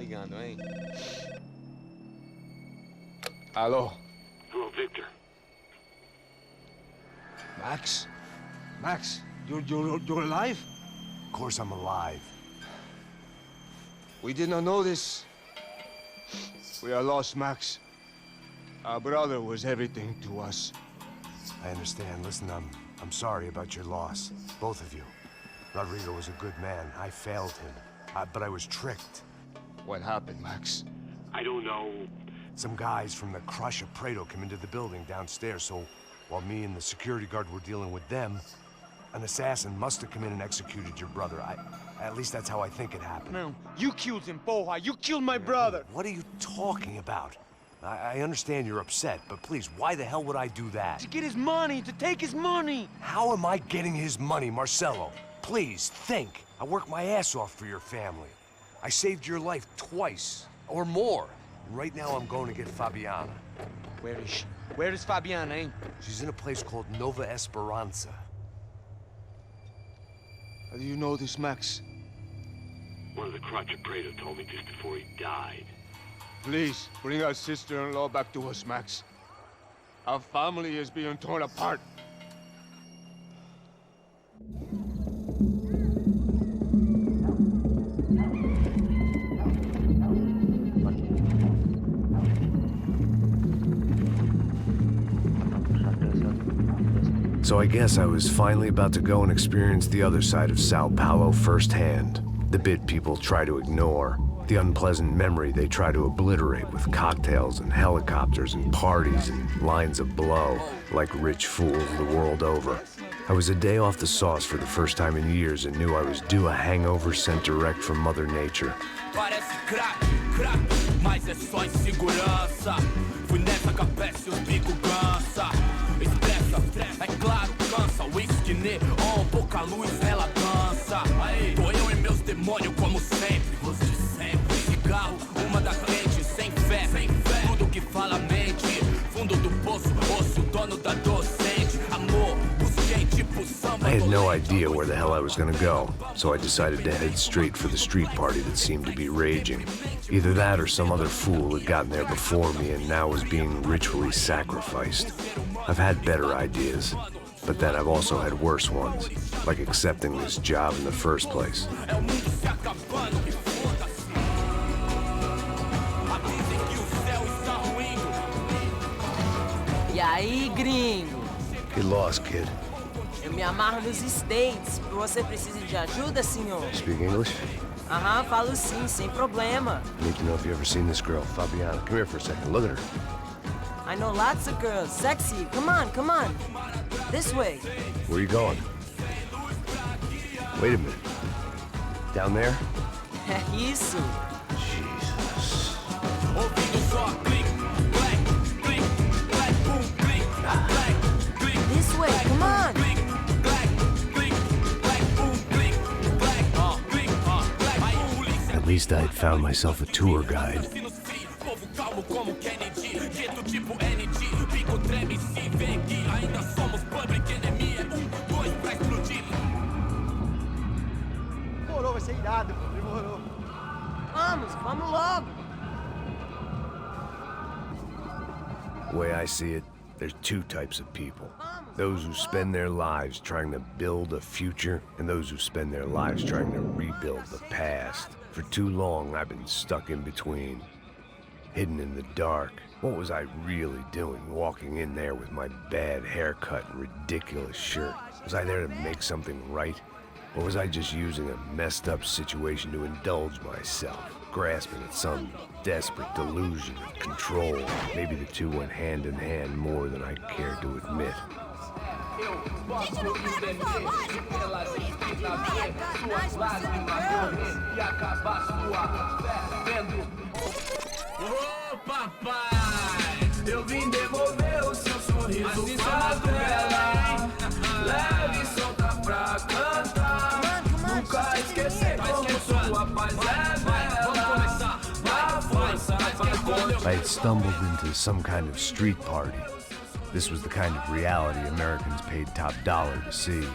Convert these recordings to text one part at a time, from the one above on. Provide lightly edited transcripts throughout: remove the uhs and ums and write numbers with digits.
ligando, hein? Alô? Hello, Victor. Max? Max, you're alive? Of course I'm alive. We did not know this. We are lost, Max. Our brother was everything to us. I understand. Listen, I'm sorry about your loss. Both of you. Rodrigo was a good man. I failed him. But I was tricked. What happened, Max? I don't know. Some guys from the Crush of Prado came into the building downstairs, so while me and the security guard were dealing with them, an assassin must have come in and executed your brother. At least that's how I think it happened. No, you killed him, porra. You killed my brother. What are you talking about? I understand you're upset, but please, why the hell would I do that? To get his money, to take his money. How am I getting his money, Marcelo? Please, think. I worked my ass off for your family. I saved your life twice, or more. Right now I'm going to get Fabiana. Where is she? Where is Fabiana, eh? She's in a place called Nova Esperanza. How do you know this, Max? One of the Crotch of Prado told me just before he died. Please, bring our sister-in-law back to us, Max. Our family is being torn apart. So I guess I was finally about to go and experience the other side of Sao Paulo firsthand. The bit people try to ignore. The unpleasant memory they try to obliterate with cocktails and helicopters and parties and lines of blow, like rich fools the world over. I was a day off the sauce for the first time in years and knew I was due a hangover sent direct from Mother Nature. Parece crack, crack, mas é só insegurança. Fui nessa capece, os bico cansa. Estressa, é claro, cansa. Whisky neon, pouca luz, ela dança. Tô eu e meus demônios como sempre. Os de sempre. Cigarro, uma da frente, sem fé. Tudo que fala mente. Fundo do poço, osso, dono da docente. Amor, busquei tipo samba. I had no idea where the hell I was gonna go, so I decided to head straight for the street party that seemed to be raging. Either that or some other fool had gotten there before me and now was being ritually sacrificed. I've had better ideas, but then I've also had worse ones, like accepting this job in the first place. E aí, gringo? Get lost, kid. Eu me amarro nos States. Você precisa de ajuda, senhor? Speak English? Aham, falo sim, sem problema. Need to know if you've ever seen this girl, Fabiana. Come here for a second. Look at her. I know lots of girls. Sexy. Come on, come on. This way. Where are you going? Wait a minute. Down there? Isso. Jesus. This way, come on. At least I had found myself a tour guide. Demorou, vai ser irado, demorou. Vamos logo. The way I see it, there's two types of people. Those who spend their lives trying to build a future, and those who spend their lives trying to rebuild the past. For too long, I've been stuck in between. Hidden in the dark. What was I really doing walking in there with my bad haircut and ridiculous shirt? Was I there to make something right? Or was I just using a messed up situation to indulge myself, grasping at some desperate delusion of control? Maybe the two went hand in hand more than I cared to admit. Ô papai, eu vim devolver o seu sorriso favela. Leve e solta pra cantar. Nunca esquecer como sua paz é bela. A força I had stumbled into some kind of street party. This was the kind of reality Americans paid top dollar to see.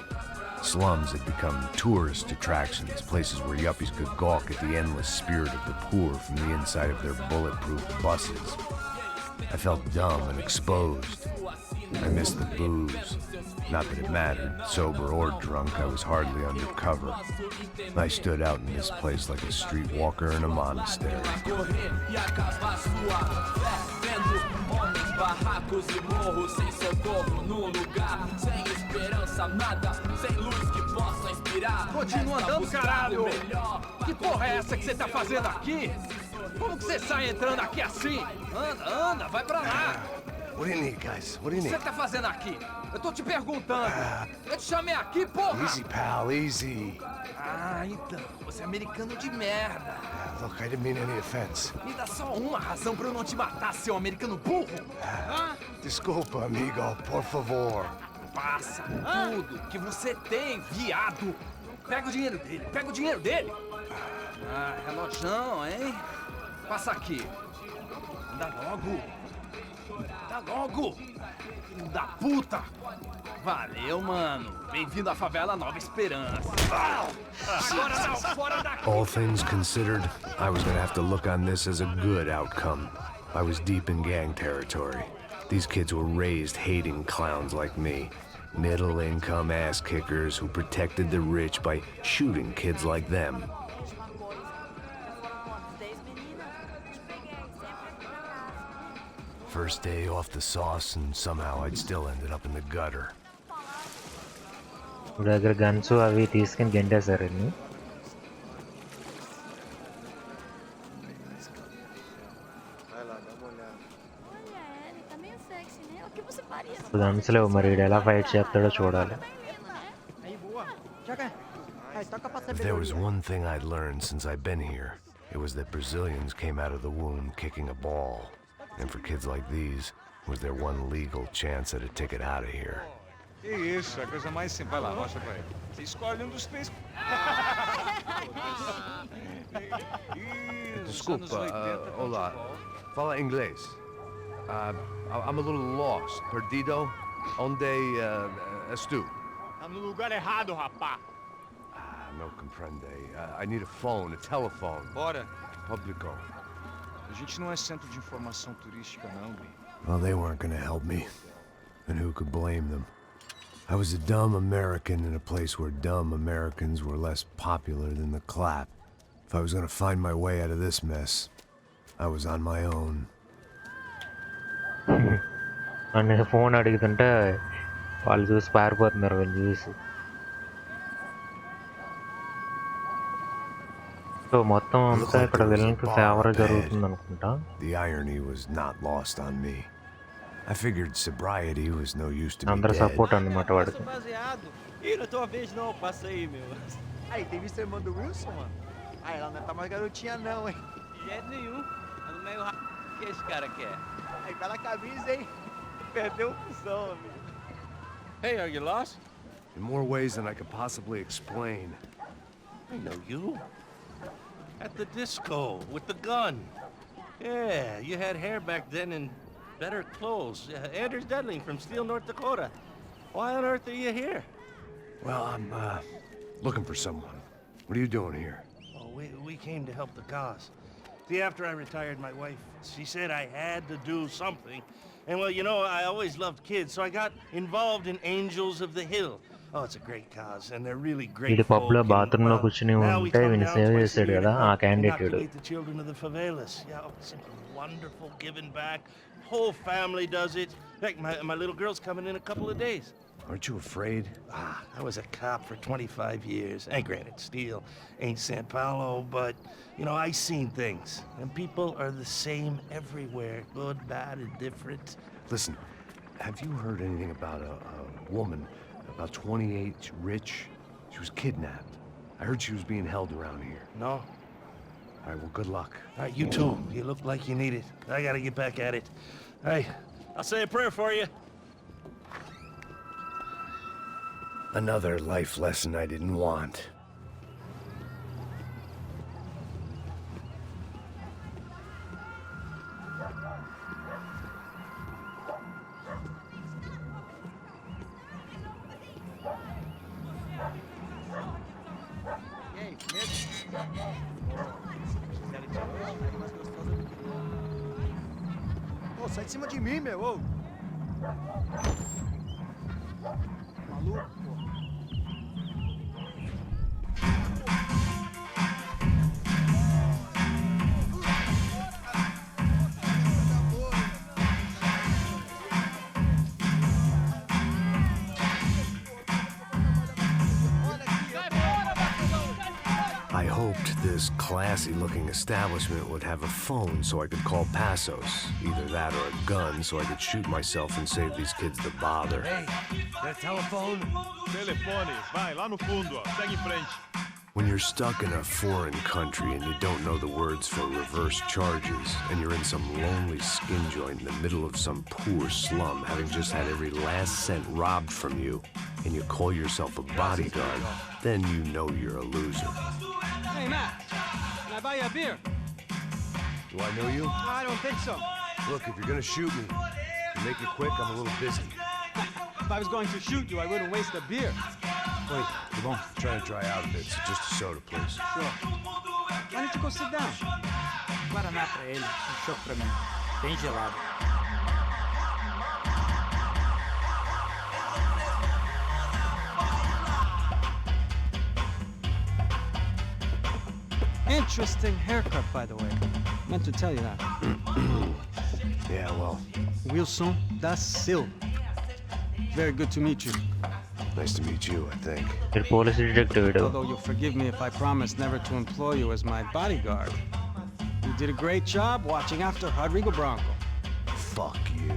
Slums had become tourist attractions, places where yuppies could gawk at the endless spirit of the poor from the inside of their bulletproof buses. I felt dumb and exposed. I missed the booze. Not that it mattered. Sober or drunk, I was hardly undercover. I stood out in this place like a streetwalker in a monastery. Continua andando, caralho! Que porra é essa que você tá fazendo aqui? Como que você sai entrando aqui assim? Anda, anda, vai pra lá! What do you need, guys? What do you O que need? você tá fazendo aqui? Eu tô te perguntando. Eu te chamei aqui, porra! Easy, pal, easy. Ah, então. Você é americano de merda. Look, I didn't mean any offense. Me dá só uma razão pra eu não te matar, seu americano burro. Desculpa, amigo, por favor. Passa tudo que você tem, viado. Pega o dinheiro dele, pega o dinheiro dele. Ah, relojão, hein? Passa aqui. Dá logo. Dá logo. Filho da puta. Valeu, mano. Bem-vindo à favela Nova Esperança. Agora não, fora daqui. All things considered, I was gonna have to look on this as a good outcome. I was deep in gang territory. These kids were raised hating clowns like me. Middle-income ass-kickers who protected the rich by shooting kids like them. First day off the sauce, and somehow I'd still ended up in the gutter. ఇప్పుడు దగ్గర guns అవి తీసుకుని గెంటేశారండి. Guns లేవు, మరి వీడు ఎలా fight చేస్తాడో చూడాలి. If there was one thing I'd learned since I've been here, it was that Brazilians came out of the womb kicking a ball. And for kids like these, was their one legal chance at a ticket out of here. Que isso, é a coisa mais simples. Vai lá, mostra pra ele. Você escolhe dos três. Desculpa, olá. Fala inglês. I'm a little lost. Perdido? Onde estou? Tá no lugar errado, rapá. No comprende. I need a phone, a telephone. Bora. Publico. A gente não é centro de informação turística, não, Gui. Well, they weren't gonna help me. And who could blame them? I was a dumb American in a place where dumb Americans were less popular than the clap. If I was gonna find my way out of this mess, I was on my own. అన్న phone అడుగుతుంటే వాళ్ళు చూసి పారిపోతున్నారు, వాళ్ళు చూసి. So మొత్తం అంతా ఇక్కడ విలన్కి ఫేవర్ జరుగుతుంది అనుకుంటా. The irony was not lost on me. I figured sobriety was no use to me అందరు dead. సపోర్ట్ అన్నమాట వాడికి. Ih, não é tua vez não, passa aí, meu. Aí, tem visto a irmã do Wilson, mano? Aí, ela não tá mais garotinha não, hein? De jeito nenhum. Ando meio que esse cara quer. Aí, pela camisa, hein? Perdeu o cuzão, amigo. Hey, are you lost? In more ways than I could possibly explain. I know you. At the disco, with the gun. Yeah, you had hair back then and better clothes. Anders Dedling from Steele, North Dakota. Why on earth are you here? Well, I'm looking for someone. What are you doing here? Oh, we came to help the cause. See, after I retired, my wife, she said I had to do something. And well, you know, I always loved kids, so I got involved in Angels of the Hill. Oh, it's a great cause, and they're really great. వీడి పబ్లో బాత్రూంలో కూర్చుని ఉంటే వీడిని save చేశాడు కదా ఆ candidate. The children of the favelas. Yeah, oh, it's wonderful giving back. Whole family does it. Heck, my little girl's coming in a couple of days. Aren't you afraid? I was a cop for 25 years. And granted, Steele ain't San Paulo, but, you know, I seen things. And people are the same everywhere. Good, bad, and different. Listen, have you heard anything about a woman, about 28, rich? She was kidnapped. I heard she was being held around here. No? All right, well, good luck. All right, you too. You look like you need it. I gotta get back at it. All right, I'll say a prayer for you. Another life lesson I didn't want. sai de cima de mim, meu. Ô. Maluco, pô. I hoped this classy-looking establishment would have a phone so I could call Passos. Either that or a gun so I could shoot myself and save these kids the bother. Hey, that telephone? Telefone, vai, lá no fundo, ó. Segue em frente. When you're stuck in a foreign country and you don't know the words for reverse charges, and you're in some lonely skin joint in the middle of some poor slum, having just had every last cent robbed from you, and you call yourself a bodyguard, then you know you're a loser. Hey, Matt, can I buy you a beer? Do I know you? I don't think so. Look, if you're gonna shoot me, make it quick, I'm a little busy. If I was going to shoot you, I wouldn't waste a beer. Wait, come on. Trying to dry out a bit, so just a soda, please. Sure. Why don't you go sit down? Guaraná pra ele, chopp pra mim. Bem gelado. Interesting haircut, by the way. Meant to tell you that. Yeah, well, Wilson da Silva. Very good to meet you. nice to meet you, I think. మీరు police detective వీడు. Although you'll forgive me if I promise never to employ you as my bodyguard. You did a great job watching after Rodrigo Bronco. Fuck you.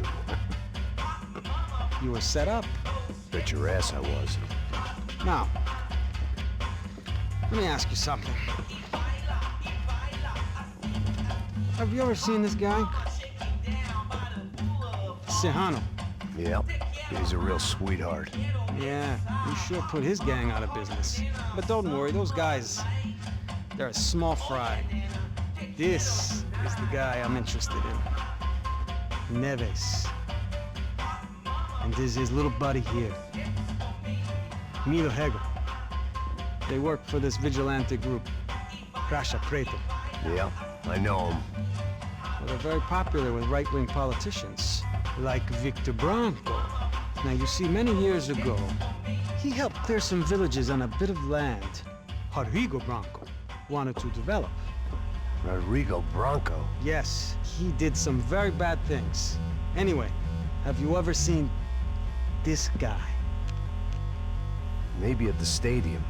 You were set up. Bet your ass I was. Now, let me ask you something. Have you ever seen this guy? Sejano. Yep, he's a real sweetheart. Yeah, you sure put his gang out of business. But don't worry, those guys, they're a small fry. This is the guy I'm interested in. Neves. And this is his little buddy here. Milo Hegel. They work for this vigilante group, Crasha Preto. Yeah, I know him. Well, they're very popular with right-wing politicians, like Victor Bronco. Now, you see, many years ago, he helped clear some villages on a bit of land Rodrigo Bronco wanted to develop. Rodrigo Bronco? Yes, he did some very bad things. Anyway, have you ever seen this guy? Maybe at the stadium.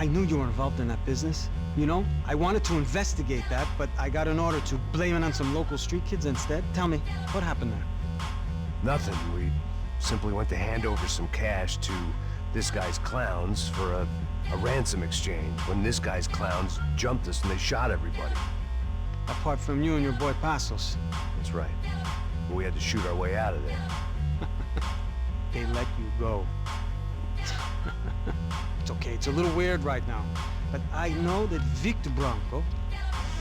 I knew you were involved in that business. You know, I wanted to investigate that, but I got an order to blame it on some local street kids instead. Tell me, what happened there? Nothing. We simply went to hand over some cash to this guy's clowns for a ransom exchange when this guy's clowns jumped us and they shot everybody. Apart from you and your boy Passos. That's right. We had to shoot our way out of there. They let you go. It's okay, it's a little weird right now. But I know that Victor Bronco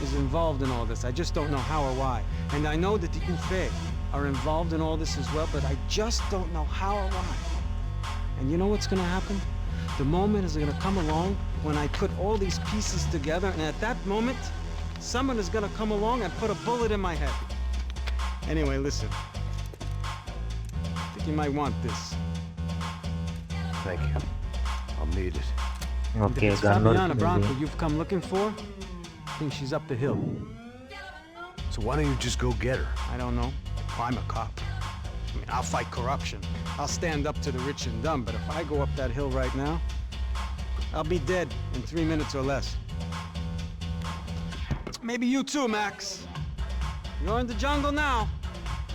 is involved in all this. I just don't know how or why. And I know that the UFE are involved in all this as well, but I just don't know how or why. And you know what's gonna happen? The moment is gonna come along when I put all these pieces together, and at that moment, someone is gonna come along and put a bullet in my head. Anyway, listen. I think you might want this. Thank you. I'll need it. Okay If it's gun Fabiana Bronco you've come looking for, I think she's up the hill. So why don't you just go get her? I don't know. I'm a cop. I mean, I'll fight corruption. I'll stand up to the rich and dumb, but if I go up that hill right now, I'll be dead in 3 minutes or less. Maybe you too, Max. You're in the jungle now.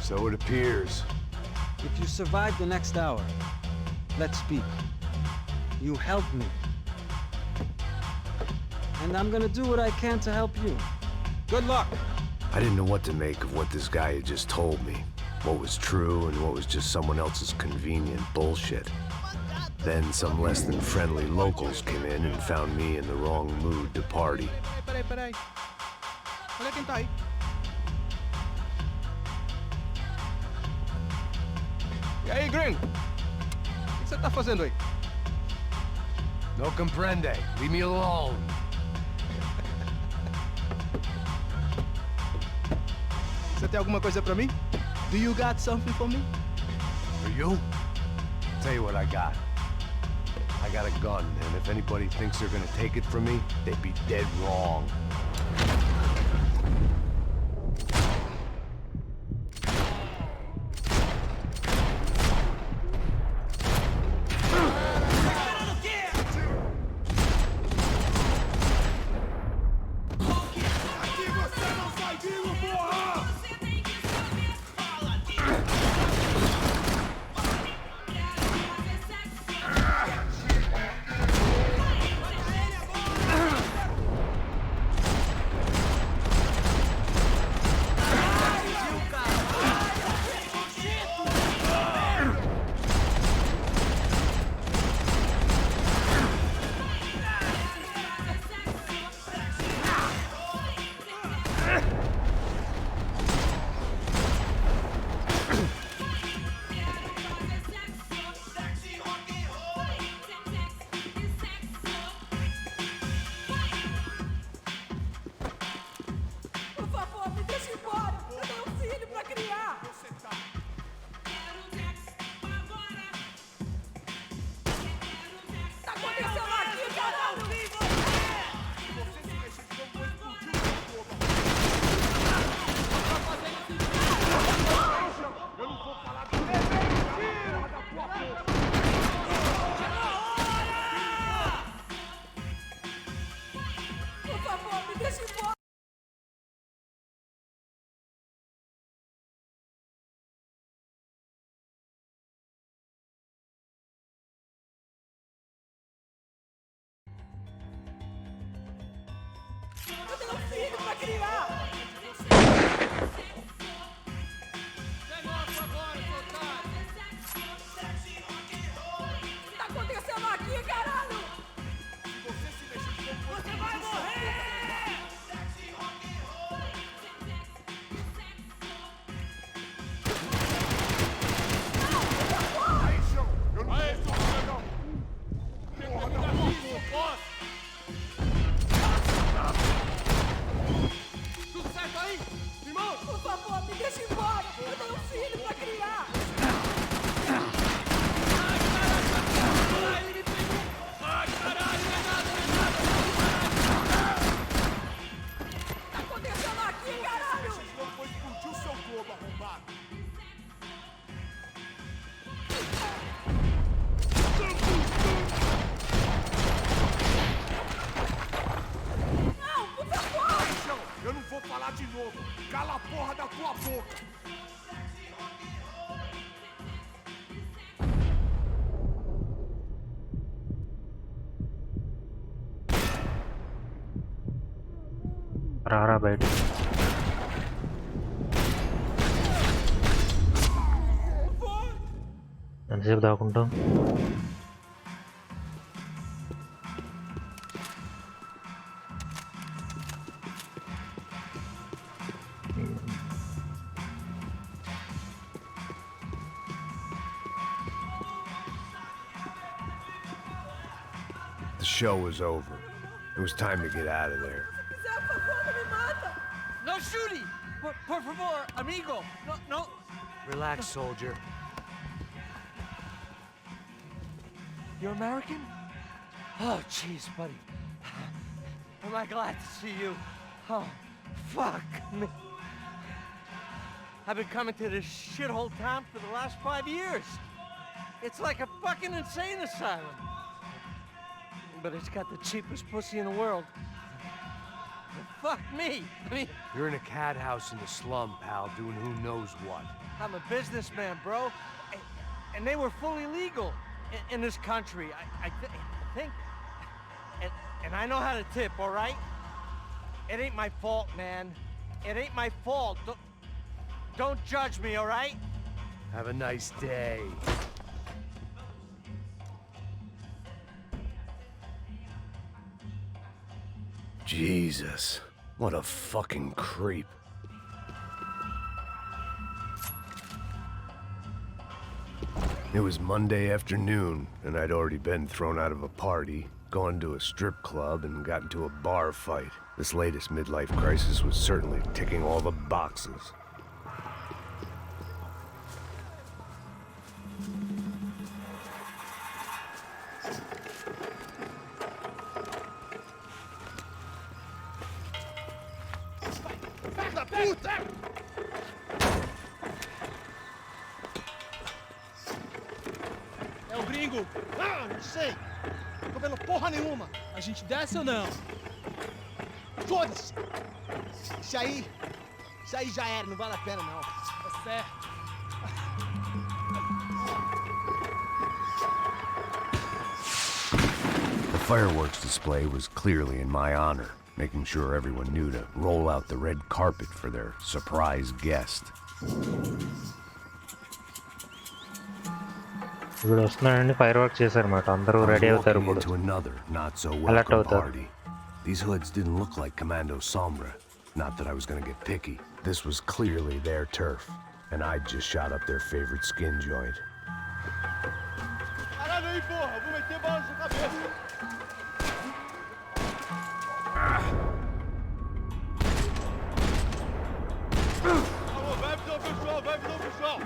So it appears. If you survive the next hour, let's speak. You helped me. And I'm gonna do what I can to help you. Good luck. I didn't know what to make of what this guy had just told me. What was true and what was just someone else's convenient bullshit. Then some less than friendly locals came in and found me in the wrong mood to party. Peraí. Olha quem tá aí. E aí, gringo? O que você tá fazendo aí? No comprende. Leave me alone. Você tem alguma coisa pra mim? Do you got something for me? For you? Tell you what I got. I got a gun, and if anybody thinks they're gonna take it from me, they'd be dead wrong. Eu tenho um filho pra criar! O que tá acontecendo aqui, caralho? Se você se mexer com você vai morrer! Aí, chão! Eu não posso, não! Porra, não posso! Tudo certo aí? Irmão! Por favor, me deixa embora! Eu tenho um filho pra criar! Ai, caralho, não é nada, O que tá acontecendo aqui, caralho? Não foi explodir o seu globo, arrombado! Não, por favor! Aí, chão! Eu não vou falar de novo! Cala a porra da tua boca! రారా బయట ఎంతసేపు దాక్కుంటాం The show was over. It was time to get out of there. Se fizer, por favor, não me mata! No shooting! Por favor, amigo! No! Relax, soldier. You're American? Oh, jeez, buddy. Am I glad to see you? Oh, fuck me. I've been coming to this shithole town for the last 5 years. It's like a fucking insane asylum. But it's got the cheapest pussy in the world. Fuck me. I mean, You're in a cat house in the slum, pal, doing who knows what. I'm a businessman, bro. And they were fully legal in this country. I think. And I know how to tip, all right? It ain't my fault, man. It ain't my fault. Don't judge me, all right? Have a nice day. Jesus, what a fucking creep. It was Monday afternoon, and I'd already been thrown out of a party, gone to a strip club, and got into a bar fight. This latest midlife crisis was certainly ticking all the boxes. puta! É o gringo. Ah, não sei. Não tô vendo porra nenhuma. A gente desce ou não? Foda-se. Isso aí já era, não vale a pena não. Tá certo. The fireworks display was clearly in my honor, making sure everyone knew to roll out the red carpet for their surprise guest. ఇప్పుడు వస్తున్నాడండి fire work చేశారన్నమాట అందరూ ready అవుతారు ఇప్పుడు Into another not so Alert welcome అవుతారు party. These hoods didn't look like Commando Sombra. Not that I was gonna get picky. This was clearly their turf, and I'd just shot up their favorite skin joint. Caralho aí, porra! Eu vou meter bala na sua cabeça! Alô, vai avisar o pessoal, vai avisar o pessoal!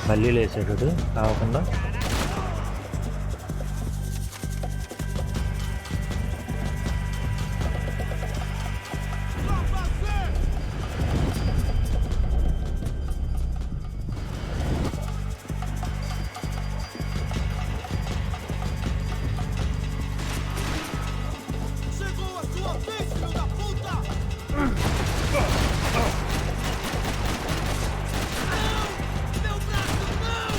మళ్ళీ లేచాడు కాకుండా Chegou a sua vez, filho da puta! Não! Meu braço, não!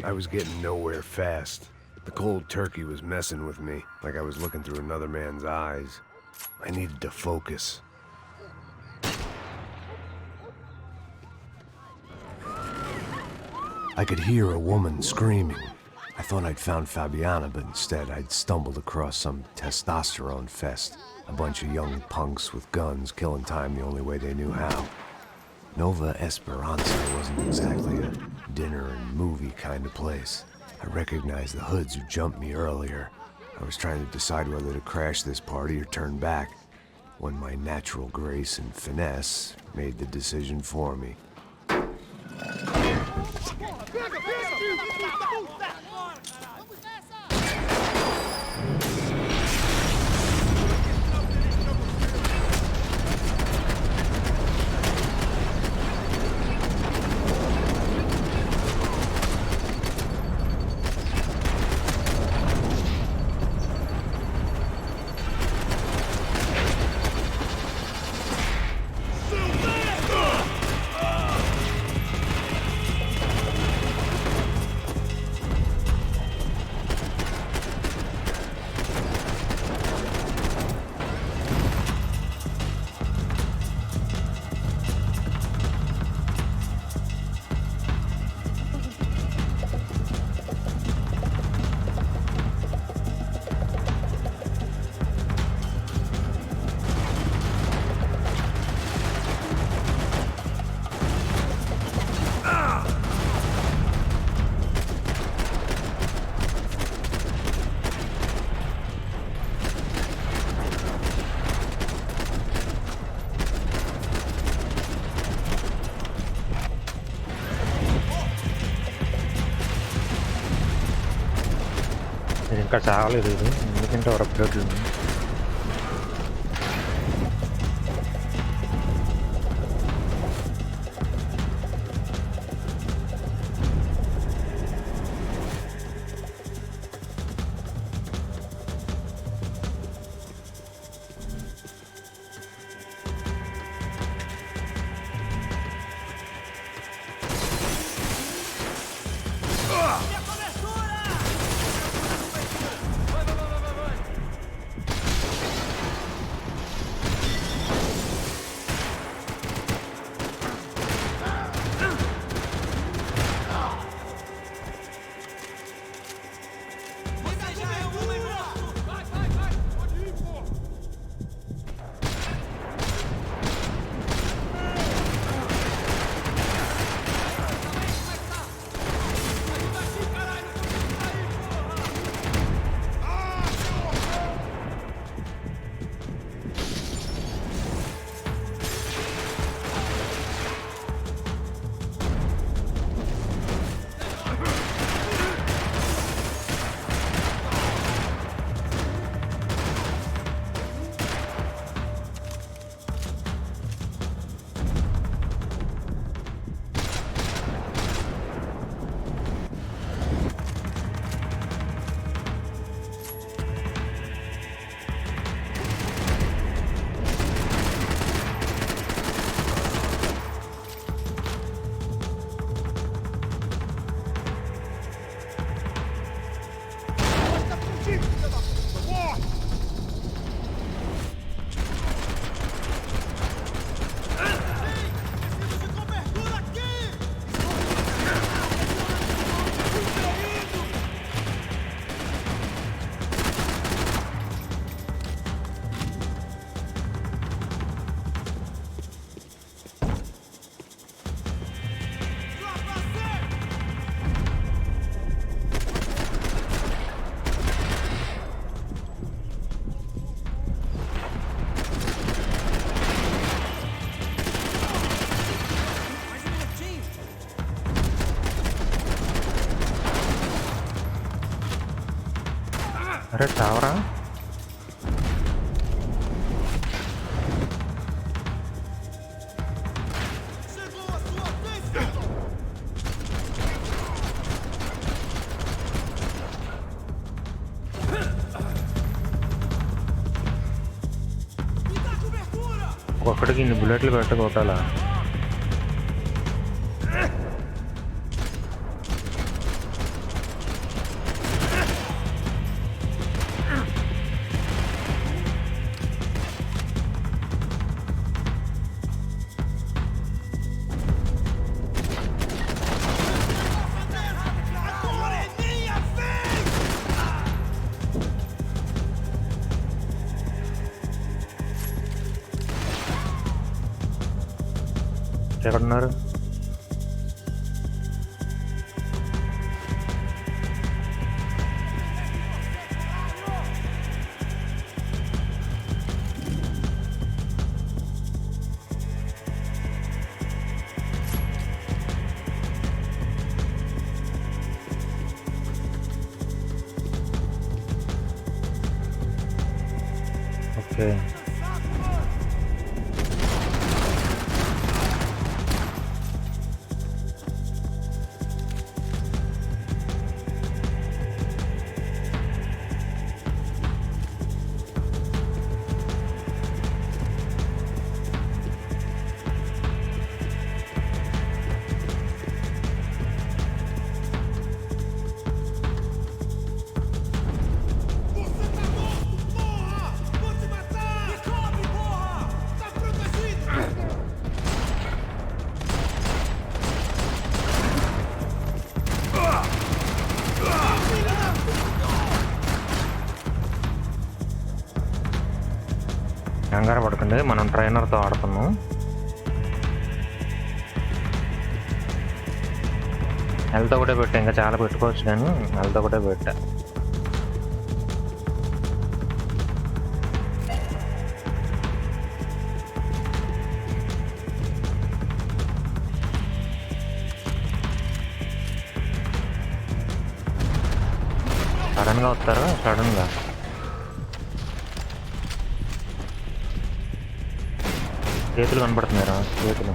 I was getting nowhere fast. The cold turkey was messing with me, like I was looking through another man's eyes. I needed to focus. I could hear a woman screaming. I thought I'd found Fabiana, but instead I'd stumbled across some testosterone fest. A bunch of young punks with guns killing time the only way they knew how. Nova Esperanza wasn't exactly a dinner and movie kind of place. I recognized the hoods who jumped me earlier. I was trying to decide whether to crash this party or turn back, when my natural grace and finesse made the decision for me. ఇంకా చాలేదు ఇది, ఎందుకంటే ఒక అప్డేట్లు ఉన్నాయి. अरे चावरा ఒక్కడికి ఇన్ని బుల్లెట్లు పెట్టగొట్టాలా ఎక్కడున్నారు? ఓకే, కంగారు పడకండి, మనం ట్రైనర్తో ఆడుతున్నాం. హెల్త్ ఒకటే పెట్టా, ఇంకా చాలా పెట్టుకోవచ్చు కానీ హెల్త్ ఒకటే పెట్టా. సడన్గా వస్తారా? సడన్గా చేతులు కనపడుతున్నారా? చేతులు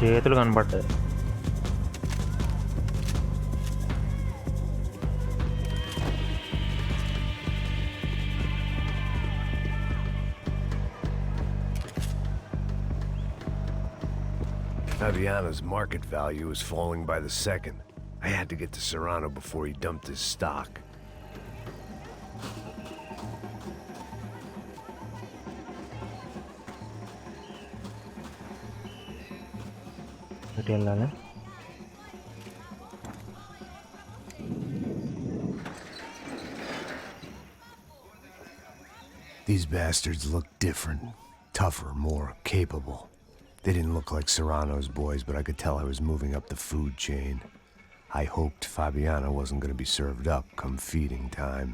చేతులు కనపడ్డాయి. Fabiana's market value is falling by the second. I had to get to Serrano before he dumped his stock. ఎటు వెళ్ళాలి? These bastards look different, tougher, more capable. They didn't look like Serrano's boys, but I could tell I was moving up the food chain. I hoped Fabiana wasn't going to be served up come feeding time.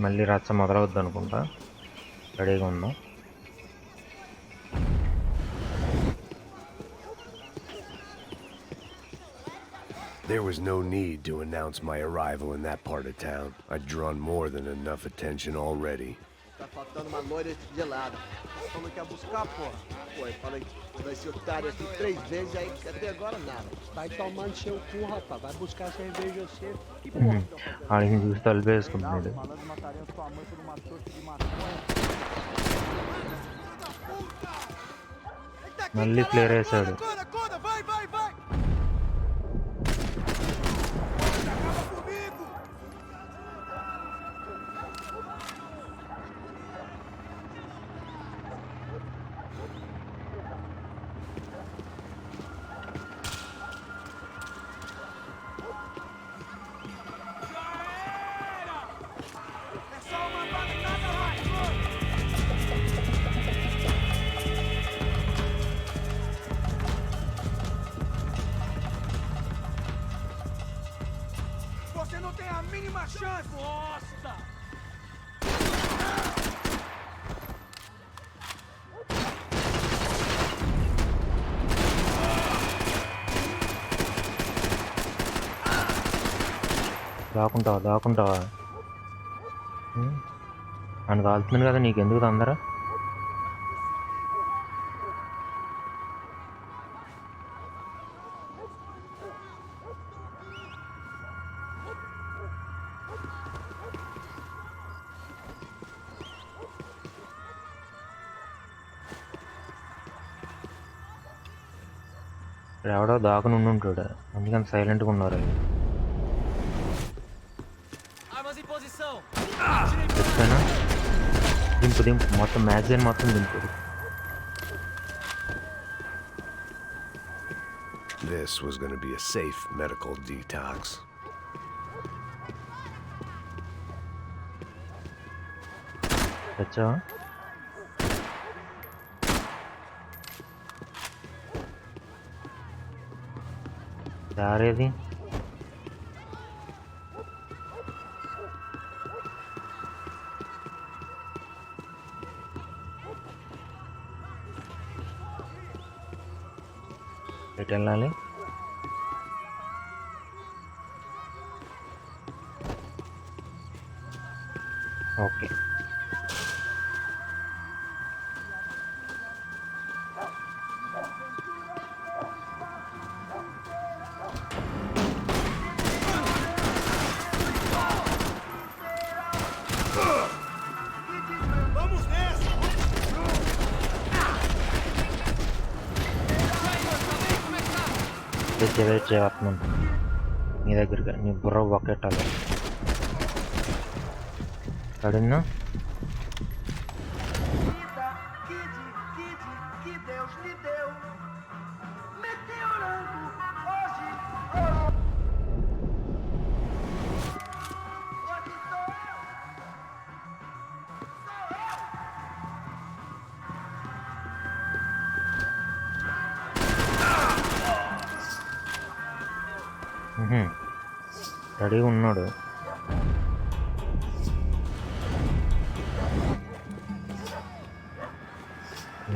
మళ్ళీ రచ్చ మొదలవుద్ది అనుకుంటా. రెడీగా ఉన్నాం. There was no need to announce my arrival in that part of town. I'd drawn more than enough attention already. Tá faltando uma loira gelada. Falou que ia buscar, porra. Pô, eu falei, vai ser otário aqui 3 vezes aí, até agora nada. Vai tomando seu cu, rapaz. Vai buscar cerveja você. Que ఆడిని చూసి తలిపేసుకుంటున్నాడు. Falando uma tarefa tua mãe por uma torta de maconha. మళ్ళీ player వేసాడు. Vai, vai, vai! Você não tem a mínima chance! Bosta! దాకుంటావా అని కాలుతుంది కదా, నీకెందుకు తొందర? ఎవడో దాకుని ఉండుంటాడు, అందుకని సైలెంట్గా ఉన్నారు. చెప్తానా? దింపు మొత్తం మ్యాగజైన్ మొత్తం దింపు. this was going to be a safe medical detox. अच्छा यार వెళ్ళాలి ఓకే వెయిట్ చేయవస్తున్నాను నీ దగ్గరగా నీ బుర్ర ఒక్కెట్టాలి పడిందా రెడీగా ఉన్నాడు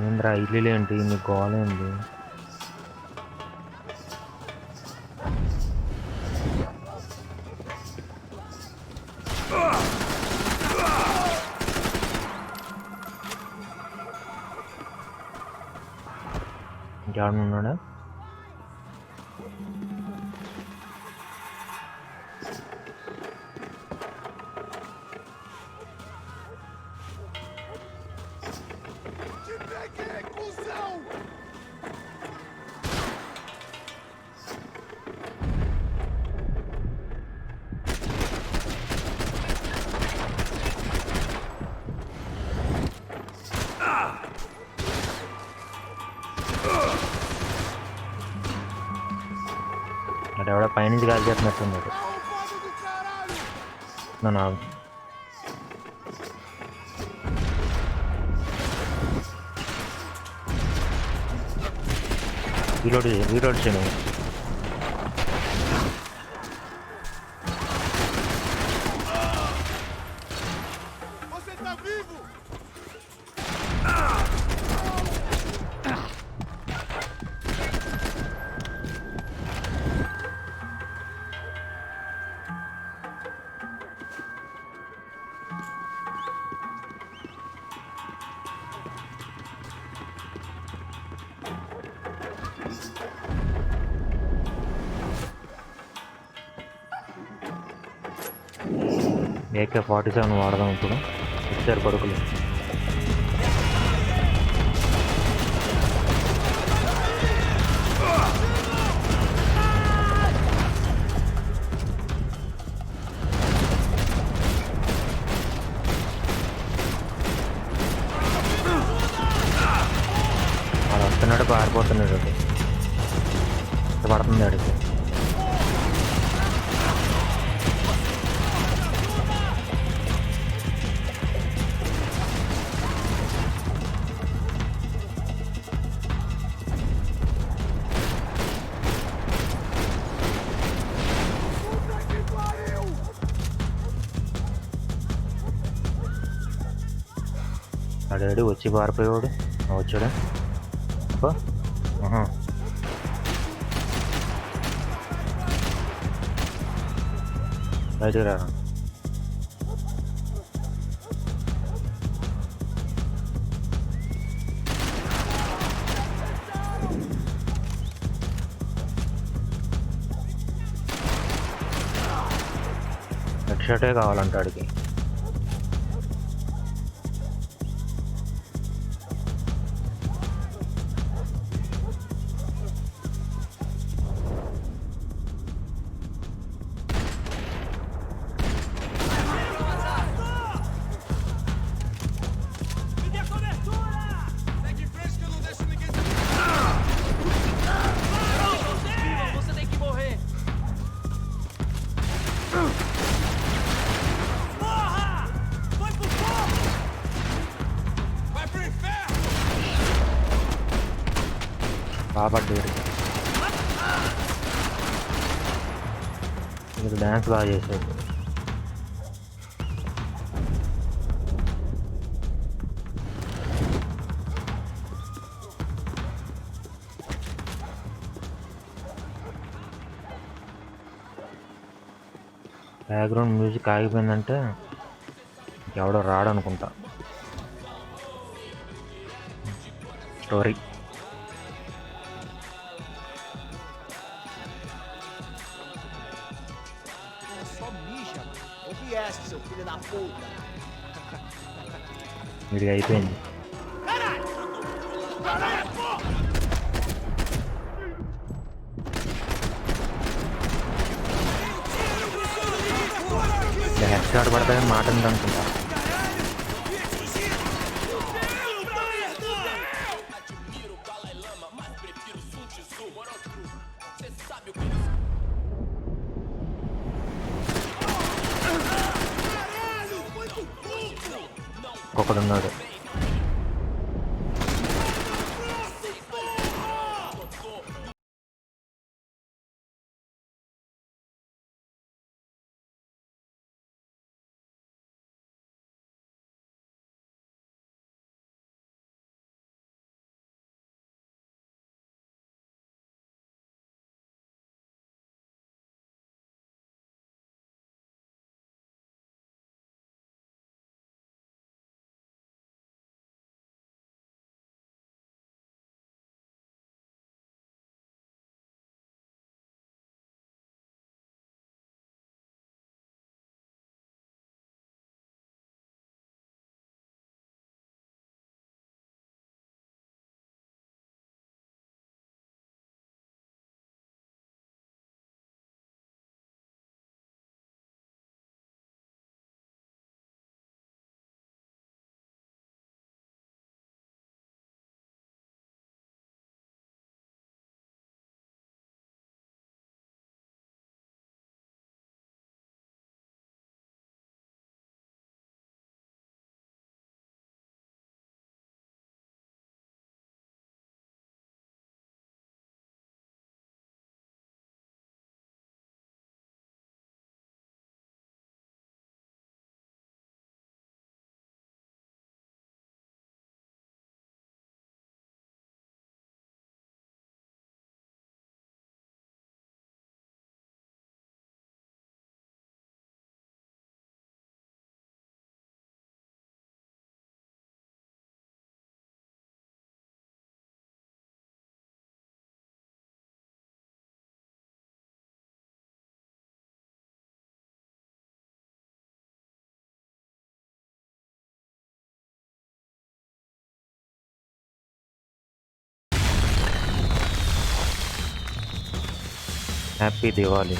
ఏంద్రా ఇల్లు ఏంటి నీ గోల ఏంటి ఇంకెవడన్నా ఉన్నాడా అక్కడ పైనుంచి గాలి చేస్తున్నట్టున్నాడు నన్ను రీలోడ్ చేయను AK-47 వాడదాం ఇప్పుడు వచ్చారు కొడుకులు వాడు వస్తున్నాడు పారిపోతున్నాడు అది పడుతుంది అడిగి అడాడు వచ్చి పారిపోయాడు వచ్చాడా బయటికి రా హెడ్ షాటే కావాలంట ఆడికి కాపాడ్డారు. మీరు డ్యాన్స్ బాగా చేశారు. బ్యాక్గ్రౌండ్ మ్యూజిక్ ఆగిపోయిందంటే ఎవడో రాడనుకుంటా. స్టోరీ వీడికి అయిపోయింది. హెడ్ షాట్ పడతానే మాట అనుకుంటా. ఒకడున్నాడు. Happy Diwali.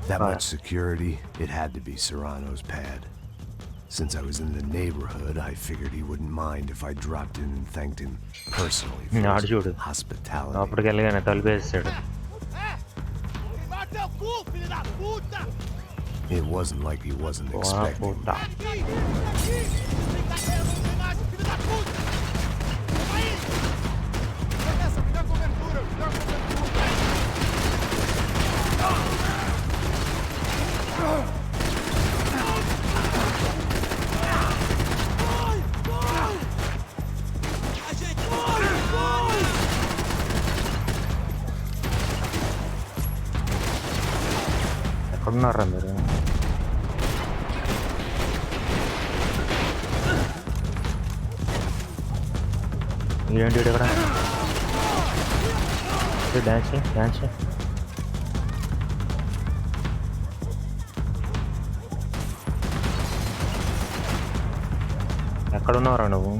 That much security, it had to be Serrano's pad. Since I was in the neighborhood, I figured he wouldn't mind if I dropped in and thanked him personally for his hospitality. లోపలికెళ్ళగానే తలుపేసాడు. It wasn't like he wasn't expecting. ఎక్కడున్నారా మీరు? ఏంటి ఇక్కడ dance dance ఎక్కడున్నారా నువ్వు?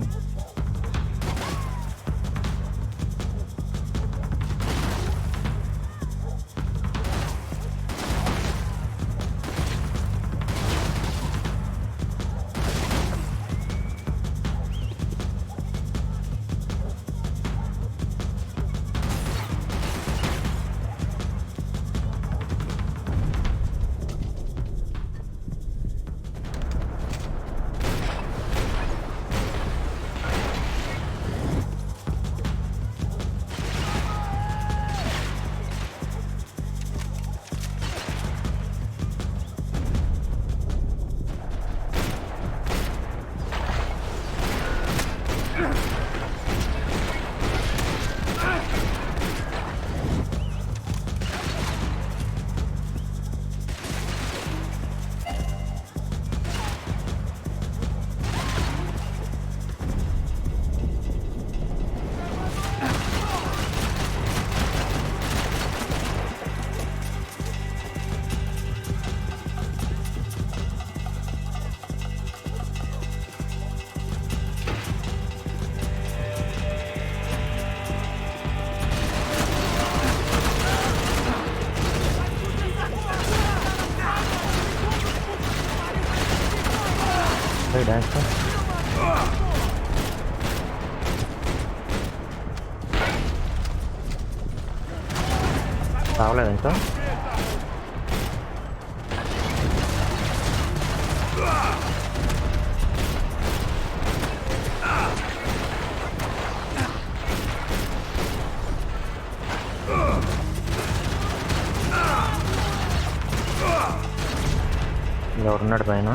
Dance కావలేదు ఇంకా ఎవరున్నాడు పైన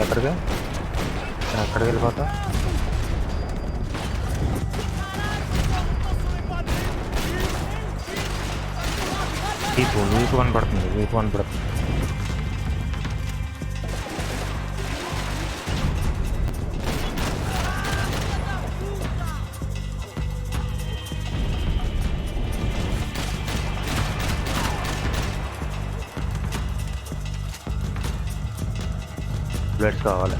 ఎక్కడికి ఎక్కడికి వెళ్ళిపోతా వీపు కనపడుతుంది బ్లడ్స్ కావాలి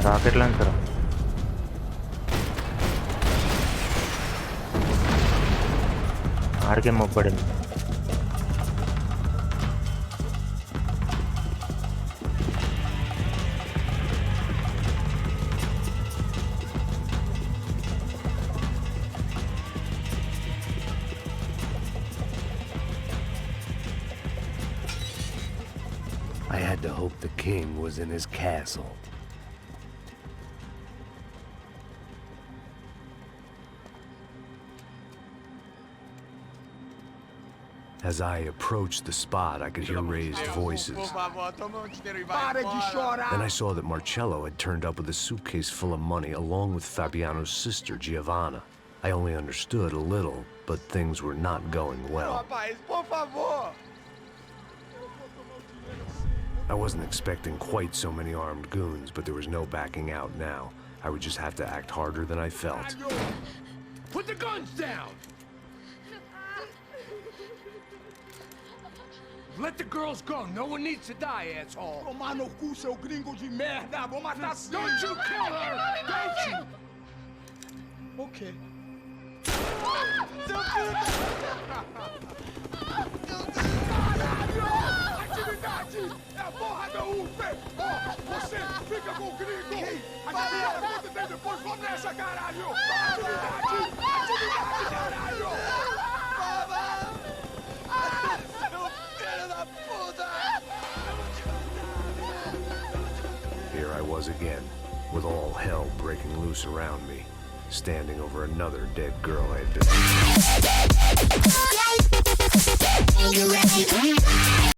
రాకెట్ లాంచరా ఆడికే మొప్పడింది I had to hope the king was in his castle. As I approached the spot, I could hear raised voices. Then I saw that Marcello had turned up with a suitcase full of money along with Fabiano's sister, Giovanna. I only understood a little, but things were not going well. I wasn't expecting quite so many armed goons, but there was no backing out now. I would just have to act harder than I felt. Put the guns down! Let the girls go. No one needs to die, asshole. Tomar no cu, seu gringo de merda. Vou matar sim. Don't you kill her! Don't you? Okay. Atividade! É a porra da UP! Ó, você fica com o gringo! A galera conta tem depois. Vamos nessa, caralho! Atividade! Atividade, caralho! Here I was again, with all hell breaking loose around me, standing over another dead girl I had been...